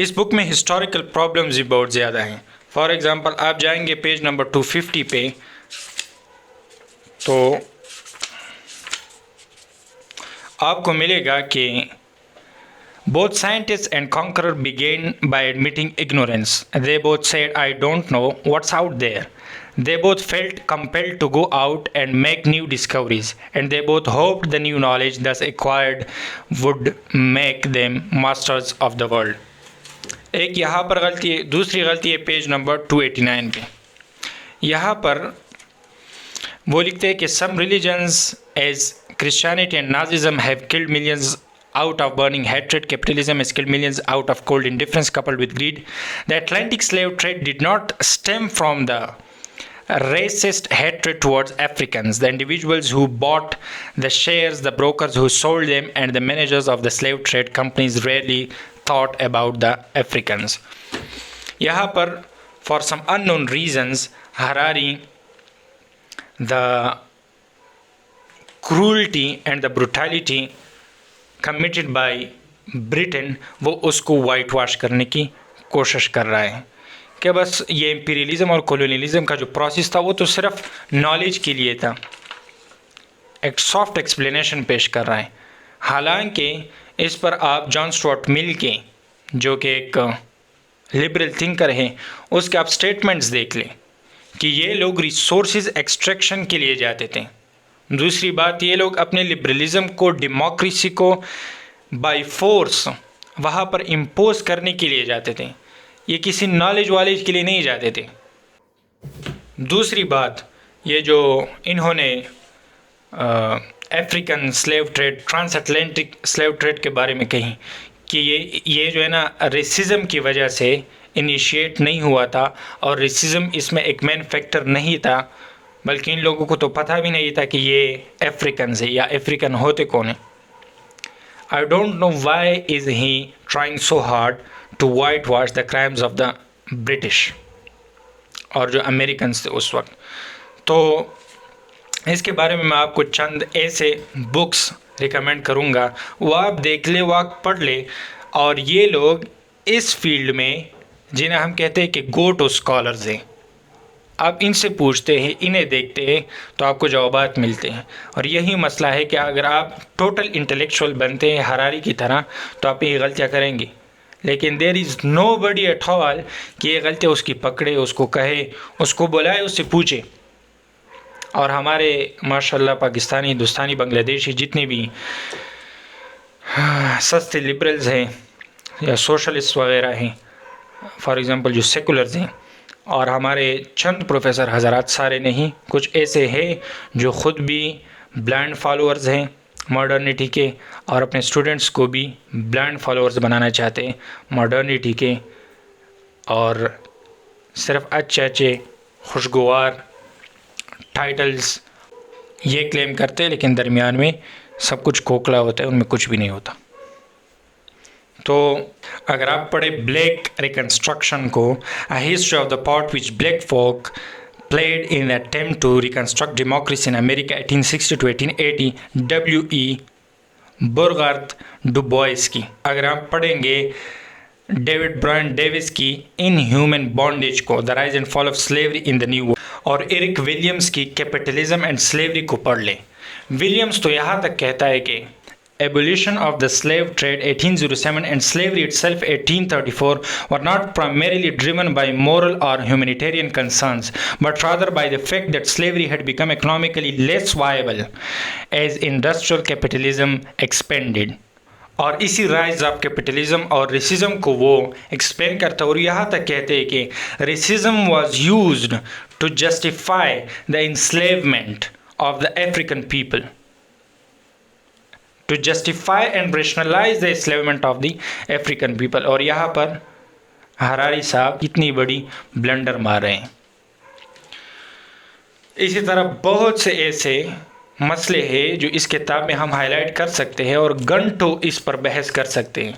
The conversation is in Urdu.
اس بک میں ہسٹوریکل پرابلمز بھی بہت زیادہ ہیں. فار ایگزامپل آپ جائیں گے پیج نمبر 250 پہ تو آپ کو ملے گا کہ both scientists and conqueror began by admitting ignorance. They both said, I don't know what's out there. They both felt compelled to go out and make new discoveries, and they both hoped the new knowledge thus acquired would make them masters of the world. ایک یہاں پر غلطی ہے. دوسری غلطی ہے پیج نمبر 289 پہ. یہاں پر وہ لکھتے ہیں کہ some religions as Christianity and Nazism have killed millions out of burning hatred. Capitalism has killed millions out of cold indifference coupled with greed. The Atlantic slave trade did not stem from the racist hatred towards Africans. The individuals who bought the shares, the brokers who sold them, and the managers of the slave trade companies rarely thought about the Africans. یہاں پر for some unknown reasons Harari, the cruelty and the brutality committed by Britain, وہ اس کو وائٹ واش کرنے کی کوشش کر رہا ہے کہ بس یہ امپیریلزم اور کولونیلزم کا جو پروسیس تھا وہ تو صرف نالج کے لیے تھا. ایک سافٹ ایکسپلینیشن پیش کر رہا ہے. حالانکہ اس پر آپ جان اسٹوارٹ مل کے جو کہ ایک لبرل تھنکر ہیں اس کے آپ سٹیٹمنٹس دیکھ لیں کہ یہ لوگ ریسورسز ایکسٹریکشن کے لیے جاتے تھے. دوسری بات یہ لوگ اپنے لبرلزم کو ڈیموکریسی کو بائی فورس وہاں پر امپوز کرنے کے لیے جاتے تھے. یہ کسی نالج والج کے لیے نہیں جاتے تھے. دوسری بات یہ جو انہوں نے African slave trade transatlantic slave trade کے بارے میں کہی کہ یہ جو ہے نا ریسزم کی وجہ سے انیشیٹ نہیں ہوا تھا اور ریسزم اس میں ایک مین فیکٹر نہیں تھا بلکہ ان لوگوں کو تو پتہ بھی نہیں تھا کہ یہ افریقنز ہے یا افریقن ہوتے کون ہیں. I don't know why is he trying so hard to whitewash the crimes of the British اور جو امریکنز تھے اس وقت. تو اس کے بارے میں میں آپ کو چند ایسے بکس ریکمینڈ کروں گا, وہ آپ دیکھ لیں, وہ آپ پڑھ لیں. اور یہ لوگ اس فیلڈ میں جنہیں ہم کہتے ہیں کہ گو ٹو اسکالرز ہیں, آپ ان سے پوچھتے ہیں, انہیں دیکھتے ہیں تو آپ کو جوابات ملتے ہیں. اور یہی مسئلہ ہے کہ اگر آپ ٹوٹل انٹلیکچوئل بنتے ہیں ہراری کی طرح تو آپ یہ غلطیاں کریں گے. لیکن دیر از نو بڈی ایٹ آل کہ یہ غلطیاں اس کی پکڑے, اس کو کہے, اس کو بلائے, اس سے پوچھے. اور ہمارے ماشاء اللہ پاکستانی, ہندوستانی, بنگلہ دیشی جتنے بھی سستے لبرلز ہیں یا سوشلسٹ وغیرہ ہیں, فار ایگزامپل جو سیکولرز ہیں, اور ہمارے چند پروفیسر حضرات, سارے نہیں, کچھ ایسے ہیں جو خود بھی بلائنڈ فالوورز ہیں ماڈرنٹی کے اور اپنے اسٹوڈنٹس کو بھی بلائنڈ فالوورز بنانا چاہتے ہیں ماڈرنٹی کے, اور صرف اچھے خوشگوار ٹائٹلز یہ کلیم کرتے ہیں لیکن درمیان میں سب کچھ کھوکھلا ہوتا ہے, ان میں کچھ بھی نہیں ہوتا. تو اگر آپ پڑھیں بلیک ریکنسٹرکشن کو, A History of the Part which Black Folk Played in the Attempt to Reconstruct Democracy in America 1860 to 1880, W.E. بورغارت ڈوبوائس کی, اگر آپ پڑھیں گے ڈیوڈ برائن ڈیوس کی ان ہیومن بانڈیج کو, the rise and fall of slavery in the new world, اور ایرک ولیمز کی کیپٹلزم اینڈ سلیوری کو پڑھ لیں. ولیمز تو یہاں تک کہتا ہے کہ abolition of the slave trade 1807 and slavery itself 1834 were not primarily driven by moral or humanitarian concerns, but rather by the fact that slavery had become economically less viable as industrial capitalism expanded. اور اسی رائز آف کیپٹلزم اور ریسزم کو وہ ایکسپلین کرتا ہے, اور یہاں تک کہتے ہیں کہ racism was used to justify the enslavement of the African people, to justify and rationalize the enslavement of the African people. اور یہاں پر ہراری صاحب کتنی بڑی بلنڈر مار رہے ہیں. اسی طرح بہت سے ایسے مسئلے ہیں جو اس کتاب میں ہم ہائی لائٹ کر سکتے ہیں اور گھنٹوں اس پر بحث کر سکتے ہیں.